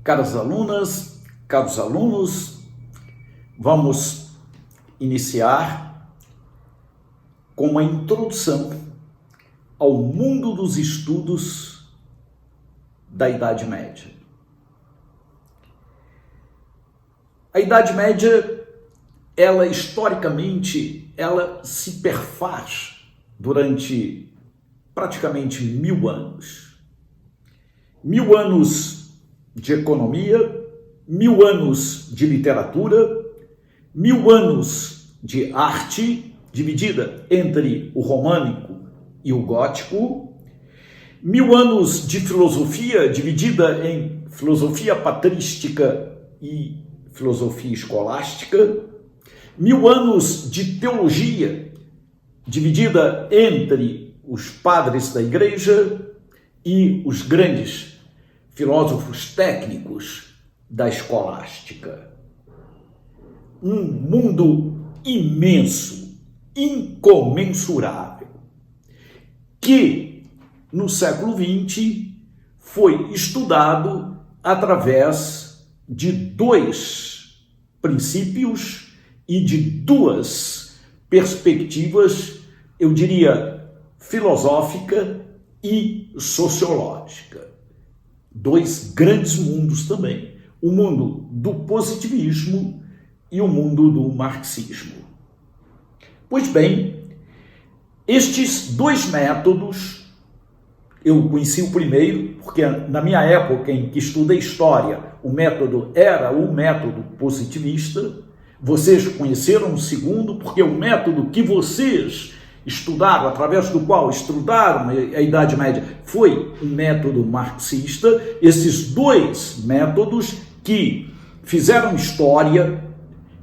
Caras alunas, caros alunos, vamos iniciar com uma introdução ao mundo dos estudos da Idade Média. A Idade Média, ela historicamente, ela se perfaz durante praticamente 1000 anos. 1000 anos de economia, 1000 anos de literatura, 1000 anos de arte, dividida entre o românico e o gótico, 1000 anos de filosofia, dividida em filosofia patrística e filosofia escolástica, 1000 anos de teologia, dividida entre os padres da igreja e os grandes filósofos técnicos da escolástica. Um mundo imenso, incomensurável, que no século XX foi estudado através de dois princípios e de duas perspectivas, eu diria, filosófica e sociológica. Dois grandes mundos também, o mundo do positivismo e o mundo do marxismo. Pois bem, estes dois métodos, eu conheci o primeiro, porque na minha época em que estudei história, o método era o método positivista. Vocês conheceram o segundo, porque o método que vocês estudaram, através do qual estudaram a Idade Média, foi um método marxista. Esses dois métodos que fizeram história,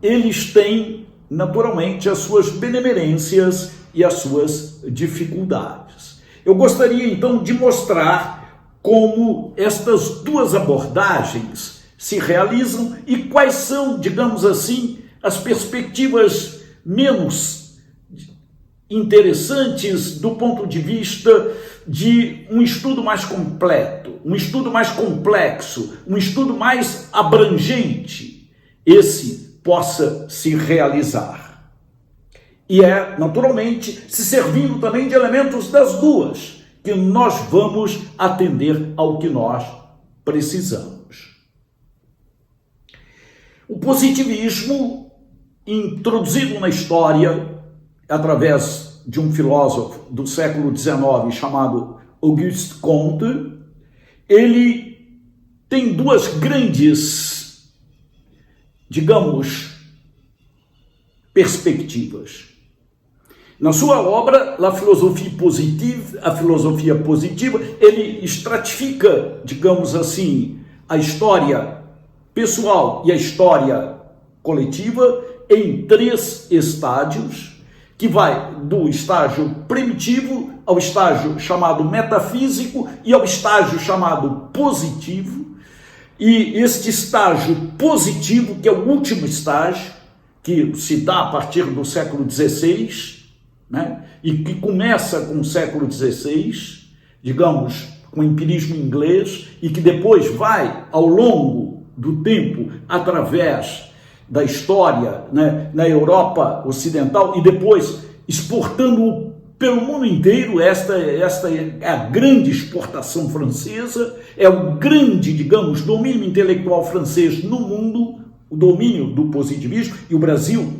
eles têm naturalmente as suas benemerências e as suas dificuldades. Eu gostaria então de mostrar como estas duas abordagens se realizam e quais são, digamos assim, as perspectivas menos interessantes do ponto de vista de um estudo mais completo, um estudo mais complexo, um estudo mais abrangente, esse possa se realizar. E é, naturalmente, se servindo também de elementos das duas, que nós vamos atender ao que nós precisamos. O positivismo, introduzido na história através de um filósofo do século XIX chamado Auguste Comte, ele tem duas grandes, digamos, perspectivas. Na sua obra, La Philosophie Positive, a filosofia positiva, ele estratifica, digamos assim, a história pessoal e a história coletiva em 3 estádios, que vai do estágio primitivo ao estágio chamado metafísico e ao estágio chamado positivo. E este estágio positivo, que é o último estágio, que se dá a partir do século XVI, né? E que começa com o século XVI, digamos, com o empirismo inglês, e que depois vai, ao longo do tempo, através da história, né, na Europa Ocidental, e depois exportando pelo mundo inteiro. Esta é a grande exportação francesa, é o grande, digamos, domínio intelectual francês no mundo, o domínio do positivismo, e o Brasil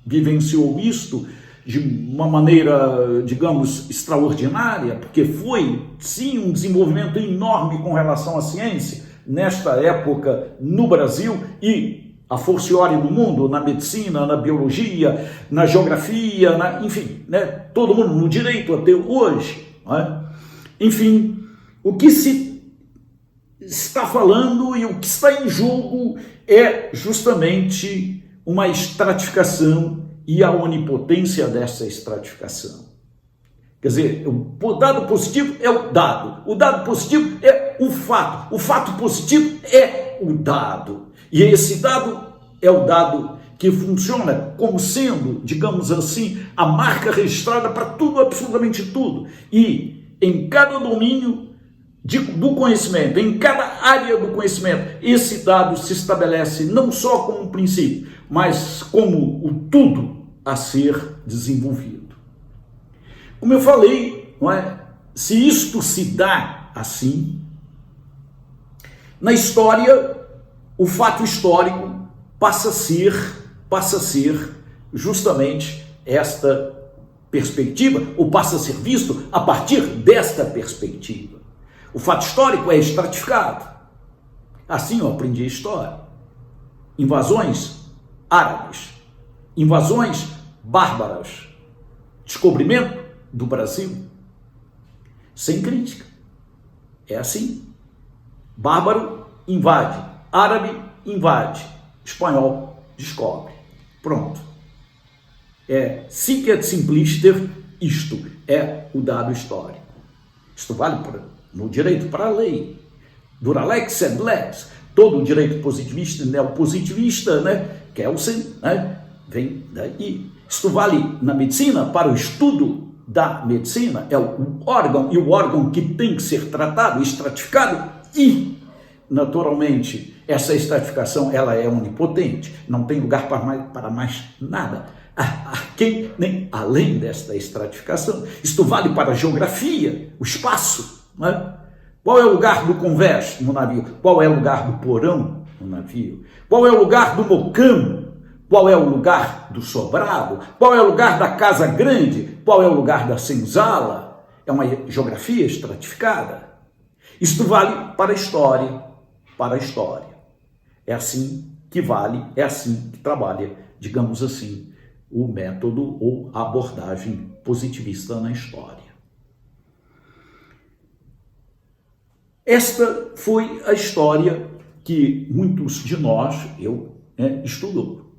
vivenciou isto de uma maneira, digamos, extraordinária, porque foi, sim, um desenvolvimento enorme com relação à ciência, nesta época no Brasil e a fortiori no mundo, na medicina, na biologia, na geografia, enfim, né, todo mundo no direito até hoje. Né? Enfim, o que se está falando e o que está em jogo é justamente uma estratificação e a onipotência dessa estratificação. Quer dizer, o dado positivo é o dado positivo é o fato positivo é o dado. E esse dado é o dado que funciona como sendo, digamos assim, a marca registrada para tudo, absolutamente tudo. E em cada domínio do conhecimento, em cada área do conhecimento, esse dado se estabelece não só como um princípio, mas como o tudo a ser desenvolvido. Como eu falei, não é? Se isto se dá assim, na história, o fato histórico passa a ser justamente esta perspectiva, ou passa a ser visto a partir desta perspectiva. O fato histórico é estratificado. Assim eu aprendi a história. Invasões árabes, invasões bárbaras, descobrimento do Brasil, sem crítica. É assim. Bárbaro invade, árabe invade, espanhol descobre. Pronto. Sic et simplister, isto é o dado histórico. Isto vale no direito para a lei. Dura lex sed lex. Todo o direito positivista e neopositivista, né? Kelsen, né? Vem daí. Isto vale na medicina para o estudo da medicina. É o órgão, e o órgão que tem que ser tratado, estratificado, e, naturalmente, essa estratificação ela é onipotente. Não tem lugar para mais nada. Quem nem além desta estratificação. Isto vale para a geografia, o espaço, né? Qual é o lugar do convés no navio? Qual é o lugar do porão no navio? Qual é o lugar do mocamo? Qual é o lugar do sobrado? Qual é o lugar da casa grande? Qual é o lugar da senzala? É uma geografia estratificada. Isto vale para a história, para a história. É assim que vale, é assim que trabalha, digamos assim, o método ou a abordagem positivista na história. Esta foi a história que muitos de nós, estudou.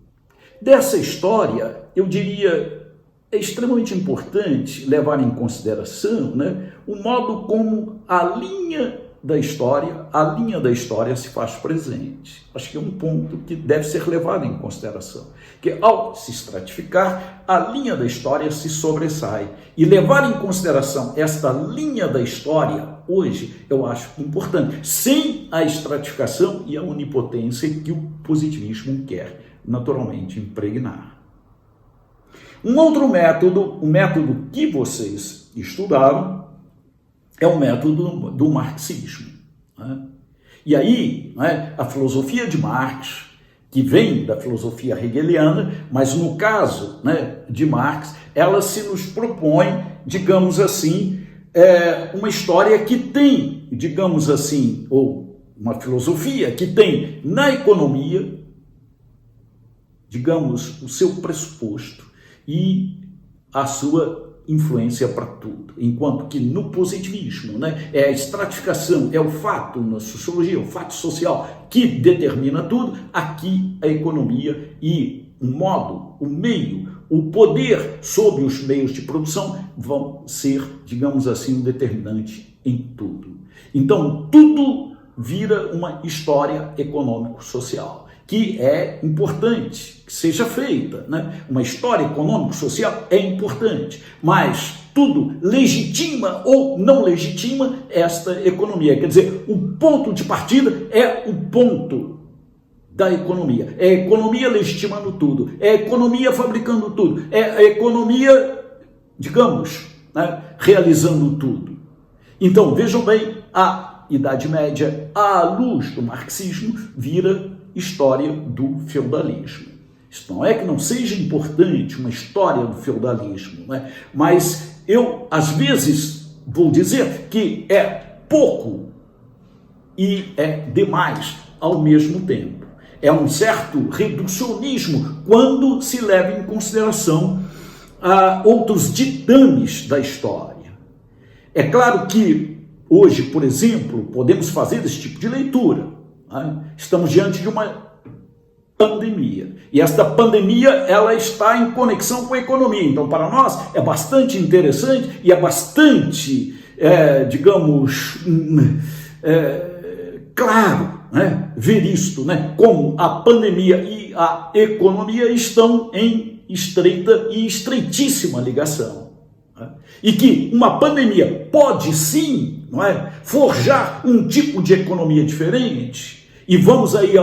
Dessa história, eu diria, é extremamente importante levar em consideração, né, o modo como a linha da história se faz presente. Acho que é um ponto que deve ser levado em consideração, que ao se estratificar, a linha da história se sobressai. E levar em consideração esta linha da história, hoje, eu acho importante, sem a estratificação e a onipotência que o positivismo quer, naturalmente, impregnar. Um outro método, o método que vocês estudaram, é o método do marxismo. Né? E aí, né, a filosofia de Marx, que vem da filosofia hegeliana, mas no caso, né, de Marx, ela se nos propõe, digamos assim, uma história que tem, digamos assim, ou uma filosofia que tem na economia, digamos, o seu pressuposto e a sua influência para tudo, enquanto que no positivismo, né, é a estratificação, é o fato na sociologia, o fato social que determina tudo. Aqui a economia e o modo, o meio, o poder sobre os meios de produção vão ser, digamos assim, um determinante em tudo. Então, tudo vira uma história econômico-social, que é importante que seja feita, né? Uma história econômico-social é importante, mas tudo legitima ou não legitima esta economia. Quer dizer, o ponto de partida é o ponto da economia. É a economia legitimando tudo, é a economia fabricando tudo, é a economia, digamos, né, realizando tudo. Então, vejam bem, a Idade Média, à luz do marxismo, vira história do feudalismo. Isso não é que não seja importante uma história do feudalismo, né? Mas eu, às vezes, vou dizer que é pouco e é demais ao mesmo tempo. É um certo reducionismo quando se leva em consideração outros ditames da história. É claro que hoje, por exemplo, podemos fazer esse tipo de leitura. Né? Estamos diante de uma pandemia. E esta pandemia, ela está em conexão com a economia. Então, para nós, é bastante interessante e é bastante, digamos, claro, né, ver isto, né, como a pandemia e a economia estão em estreita e estreitíssima ligação. E que uma pandemia pode sim, não é, forjar um tipo de economia diferente, e vamos aí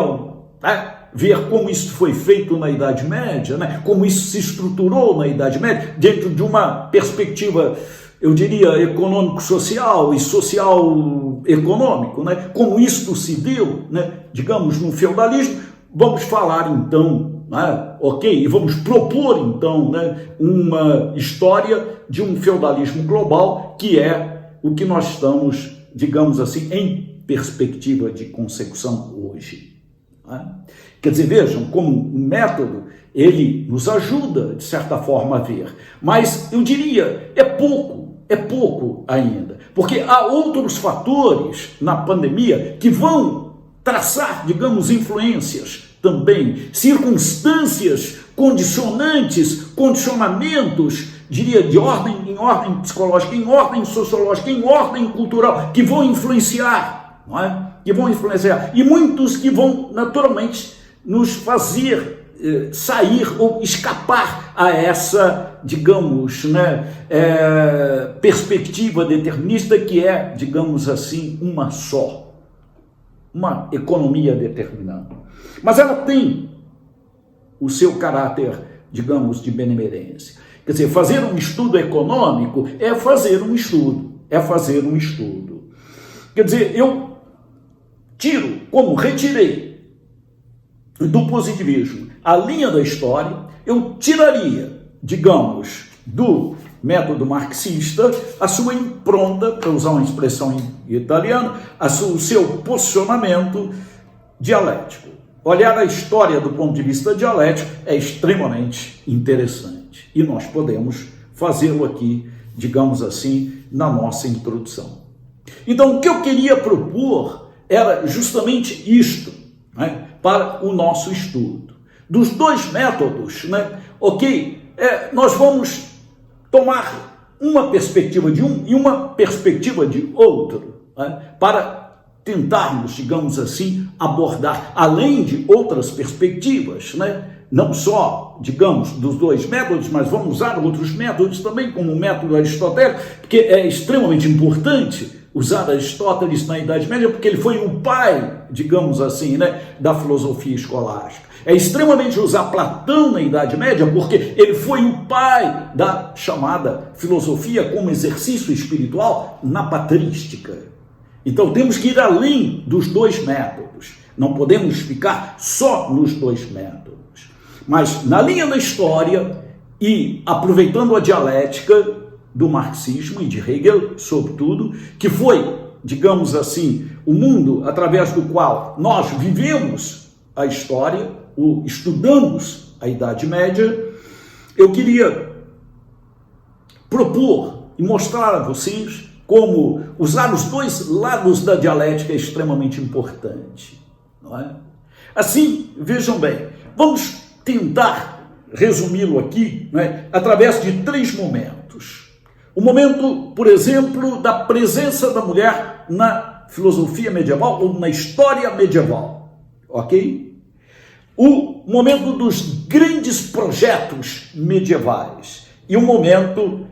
ver como isso foi feito na Idade Média, né? Como isso se estruturou na Idade Média, dentro de uma perspectiva, eu diria, econômico-social e social-econômico, né? Como isto se deu, né? Digamos, no feudalismo. Vamos falar então, né? Ok? E vamos propor então, né, uma história de um feudalismo global, que é o que nós estamos, digamos assim, em perspectiva de consecução hoje. Quer dizer, vejam como um método, ele nos ajuda, de certa forma, a ver. Mas eu diria, é pouco ainda. Porque há outros fatores na pandemia que vão traçar, digamos, influências também, circunstâncias, condicionantes, condicionamentos, diria, em ordem psicológica, em ordem sociológica, em ordem cultural, que vão influenciar, não é? Que vão influenciar, e muitos que vão naturalmente nos fazer sair ou escapar a essa, digamos, né, perspectiva determinista, que é, digamos assim, uma só, uma economia determinada. Mas ela tem o seu caráter, digamos, de benemerência. Quer dizer, fazer um estudo econômico é fazer um estudo, Quer dizer, eu retirei do positivismo a linha da história, eu tiraria, digamos, do método marxista a sua impronta, para usar uma expressão em italiano, o seu posicionamento dialético. Olhar a história do ponto de vista dialético é extremamente interessante, e nós podemos fazê-lo aqui, digamos assim, na nossa introdução. Então, o que eu queria propor era justamente isto, né, para o nosso estudo. Dos dois métodos, né, nós vamos tomar uma perspectiva de um e uma perspectiva de outro, né, para tentarmos, digamos assim, abordar, além de outras perspectivas, né, não só, digamos, dos dois métodos, mas vamos usar outros métodos também, como o método aristotélico, porque é extremamente importante usar Aristóteles na Idade Média, porque ele foi o pai, digamos assim, né, da filosofia escolástica. É extremamente usar Platão na Idade Média, porque ele foi o pai da chamada filosofia como exercício espiritual na patrística. Então temos que ir além dos dois métodos. Não podemos ficar só nos dois métodos. Mas na linha da história e aproveitando a dialética do marxismo e de Hegel, sobretudo, que foi, digamos assim, o mundo através do qual nós vivemos a história, estudamos a Idade Média, eu queria propor e mostrar a vocês como usar os dois lados da dialética é extremamente importante, não é? Assim, vejam bem, vamos tentar resumi-lo aqui, não é, através de três momentos. O momento, por exemplo, da presença da mulher na filosofia medieval ou na história medieval, ok? O momento dos grandes projetos medievais e o momento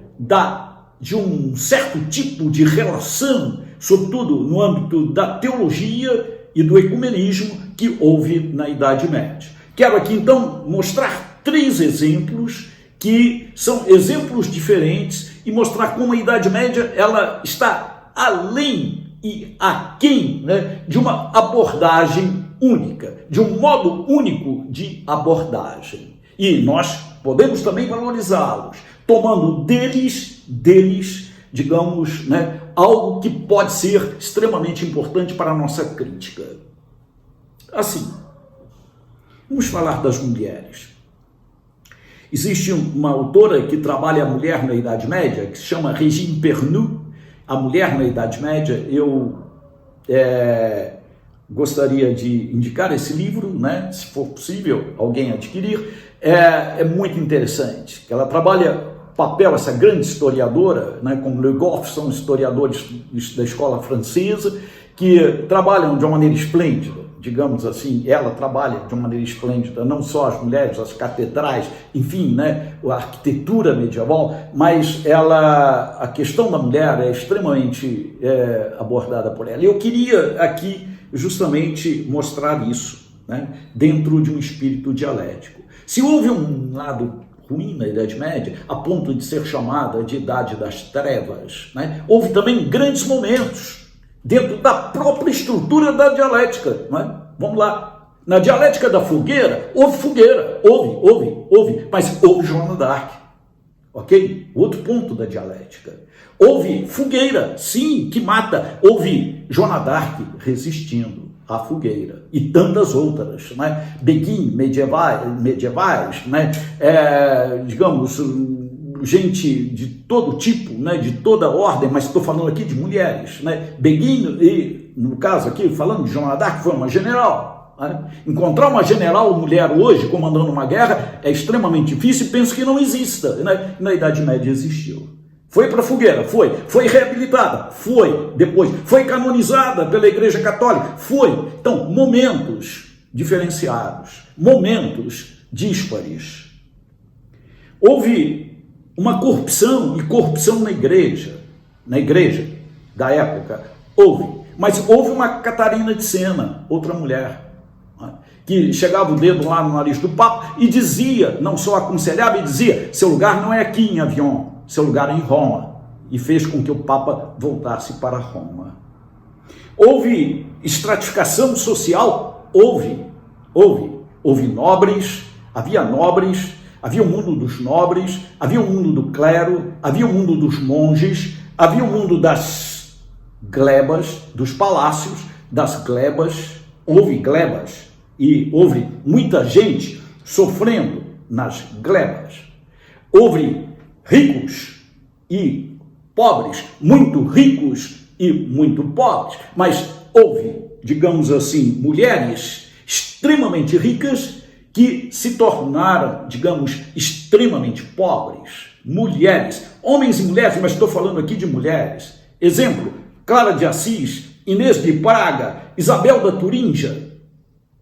de um certo tipo de relação, sobretudo no âmbito da teologia e do ecumenismo que houve na Idade Média. Quero aqui então mostrar três exemplos que são exemplos diferentes e mostrar como a Idade Média ela está além e aquém, né, de uma abordagem única, de um modo único de abordagem. E nós podemos também valorizá-los, tomando deles, digamos, né, algo que pode ser extremamente importante para a nossa crítica. Assim, vamos falar das mulheres. Existe uma autora que trabalha a mulher na Idade Média, que se chama Régine Pernoud, A Mulher na Idade Média. Eu gostaria de indicar esse livro, né, se for possível alguém adquirir. É muito interessante. Ela trabalha papel, essa grande historiadora, né, como Le Goff, são historiadores da escola francesa, que trabalham de uma maneira esplêndida digamos assim, ela trabalha de uma maneira esplêndida, não só as mulheres, as catedrais, enfim, né, a arquitetura medieval, mas a questão da mulher é extremamente abordada por ela. Eu queria aqui justamente mostrar isso, né, dentro de um espírito dialético. Se houve um lado ruim na Idade Média, a ponto de ser chamada de Idade das Trevas, né, houve também grandes momentos dentro da própria estrutura da dialética, não é? Vamos lá. Na dialética da fogueira, houve fogueira, houve, mas houve Joana d'Arc, ok? Outro ponto da dialética. Houve fogueira, sim, que mata. Houve Joana d'Arc resistindo à fogueira e tantas outras, né? Beguine, medievais, né? Digamos, gente de todo tipo, né, de toda ordem, mas estou falando aqui de mulheres, né? Beguine, e no caso aqui, falando de Joana d'Arc, foi uma general, né? Encontrar uma general mulher hoje comandando uma guerra é extremamente difícil e penso que não exista, né? Na Idade Média existiu. Foi para a fogueira? Foi reabilitada? Foi. Depois foi canonizada pela Igreja Católica? Foi. Então, momentos diferenciados, momentos díspares. Houve uma corrupção na igreja da época, mas houve uma Catarina de Sena, outra mulher, né, que chegava o dedo lá no nariz do Papa e dizia, não só aconselhava, e dizia, seu lugar não é aqui em Avignon, seu lugar é em Roma, e fez com que o Papa voltasse para Roma. Houve estratificação social? Houve nobres, havia o mundo dos nobres, havia o mundo do clero, havia o mundo dos monges, havia o mundo das glebas, dos palácios, das glebas. Houve glebas e houve muita gente sofrendo nas glebas. Houve ricos e pobres, muito ricos e muito pobres, mas houve, digamos assim, mulheres extremamente ricas que se tornaram, digamos, extremamente pobres. Mulheres, homens e mulheres, mas estou falando aqui de mulheres. Exemplo, Clara de Assis, Inês de Praga, Isabel da Turingia,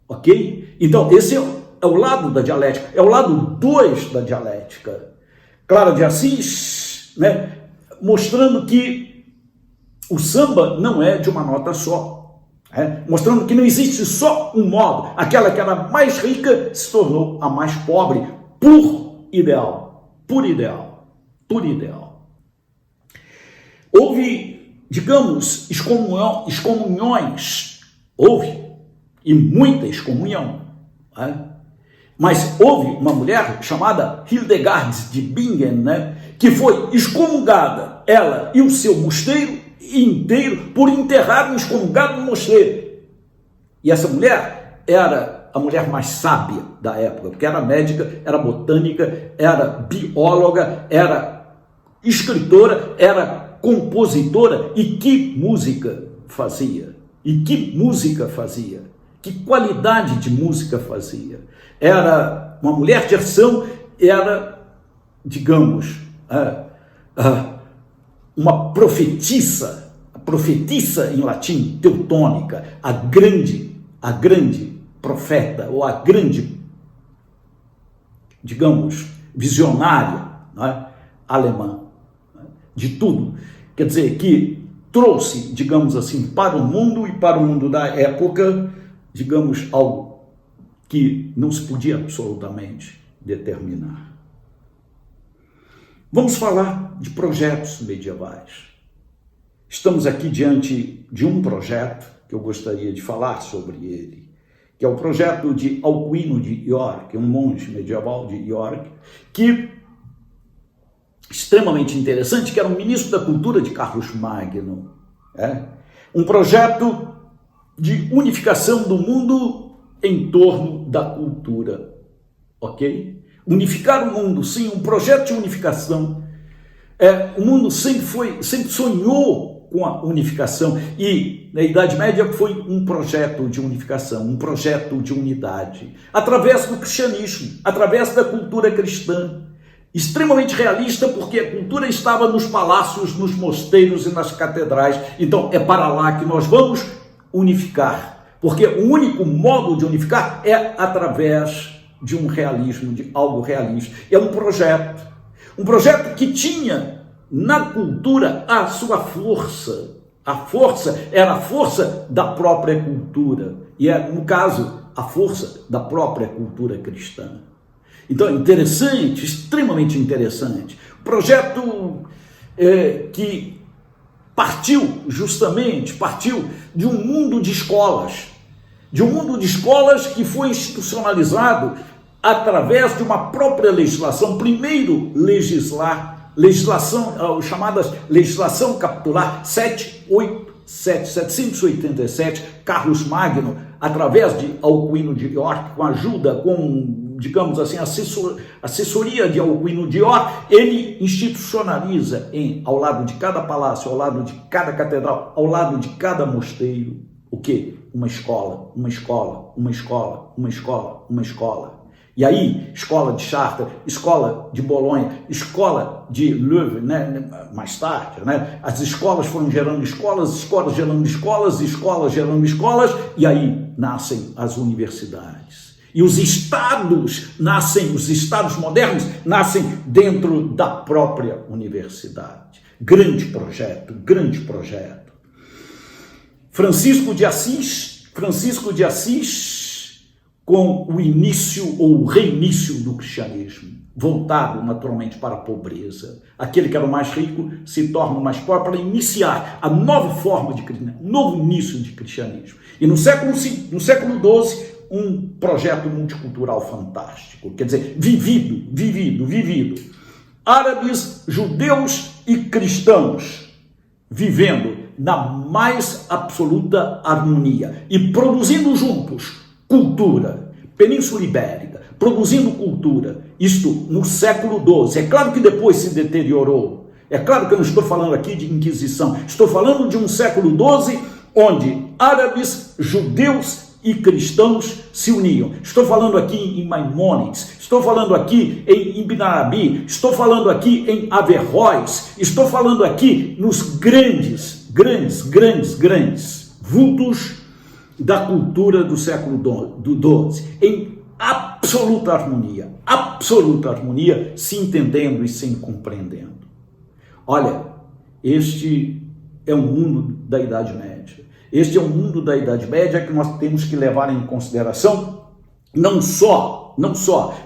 ok? Então, esse é o lado da dialética, é o lado 2 da dialética. Clara de Assis, né, mostrando que o samba não é de uma nota só. Mostrando que não existe só um modo. Aquela que era mais rica se tornou a mais pobre por ideal. Houve, digamos, excomunhões. Houve, e muita excomunhão. Mas houve uma mulher chamada Hildegard de Bingen, né, que foi excomungada, ela e o seu mosteiro inteiro, por enterrar um excomungado no mosteiro. E essa mulher era a mulher mais sábia da época, porque era médica, era botânica, era bióloga, era escritora, era compositora. E que música fazia? Que qualidade de música fazia? Era uma mulher de ação, era, digamos, uma profetissa em latim, teutônica, a grande profeta, ou a grande, digamos, visionária, né, alemã, né, de tudo. Quer dizer, que trouxe, digamos assim, para o mundo e para o mundo da época, digamos, algo que não se podia absolutamente determinar. Vamos falar de projetos medievais. Estamos aqui diante de um projeto que eu gostaria de falar sobre ele, que é o projeto de Alcuino de York, um monge medieval de York, que extremamente interessante, que era um ministro da cultura de Carlos Magno. Um projeto de unificação do mundo em torno da cultura, ok? Unificar o mundo, sim, um projeto de unificação. O mundo sempre sonhou com a unificação, e na Idade Média foi um projeto de unificação, um projeto de unidade, através do cristianismo, através da cultura cristã, extremamente realista, porque a cultura estava nos palácios, nos mosteiros e nas catedrais. Então é para lá que nós vamos unificar, Porque o único modo de unificar é através de um realismo, de algo realista. É um projeto que tinha na cultura a sua força. A força era a força da própria cultura, e é, no caso, a força da própria cultura cristã. Então, interessante, extremamente interessante. Projeto que partiu de um mundo de escolas, que foi institucionalizado através de uma própria legislação. Primeiro, chamadas legislação capitular 787, Carlos Magno, através de Alcuino de York, com ajuda, digamos assim, assessoria de Alcuino de York, ele institucionaliza ao lado de cada palácio, ao lado de cada catedral, ao lado de cada mosteiro, o quê? Uma escola. E aí, escola de Chartres, escola de Bolonha, escola de Leuven, né? Mais tarde, né? As escolas foram gerando escolas gerando escolas, e aí nascem as universidades. E os estados modernos nascem dentro da própria universidade. Grande projeto. Francisco de Assis, com o início ou o reinício do cristianismo, voltado naturalmente para a pobreza. Aquele que era o mais rico se torna o mais pobre para iniciar a nova forma de cristianismo, novo início de cristianismo. E no século XII, um projeto multicultural fantástico, quer dizer, vivido. Árabes, judeus e cristãos vivendo na mais absoluta harmonia e produzindo juntos cultura. Península Ibérica, produzindo cultura, isto no século XII. É claro que depois se deteriorou. É claro que eu não estou falando aqui de Inquisição. Estou falando de um século XII onde árabes, judeus e cristãos se uniam. Estou falando aqui em Maimônides, estou falando aqui em Ibn Arabi, estou falando aqui em Averroes, estou falando aqui nos grandes vultos da cultura do século XII, em absoluta harmonia, se entendendo e se compreendendo. Olha, este é o mundo da Idade Média. Este é o mundo da Idade Média que nós temos que levar em consideração, não só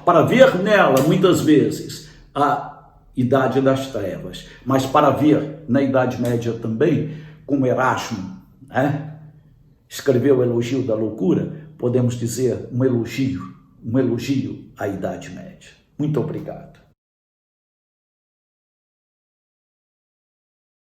para ver nela, muitas vezes, a Idade das Trevas, mas para ver na Idade Média também, como Erasmo, né? Escreveu o Elogio da Loucura, podemos dizer um elogio à Idade Média. Muito obrigado.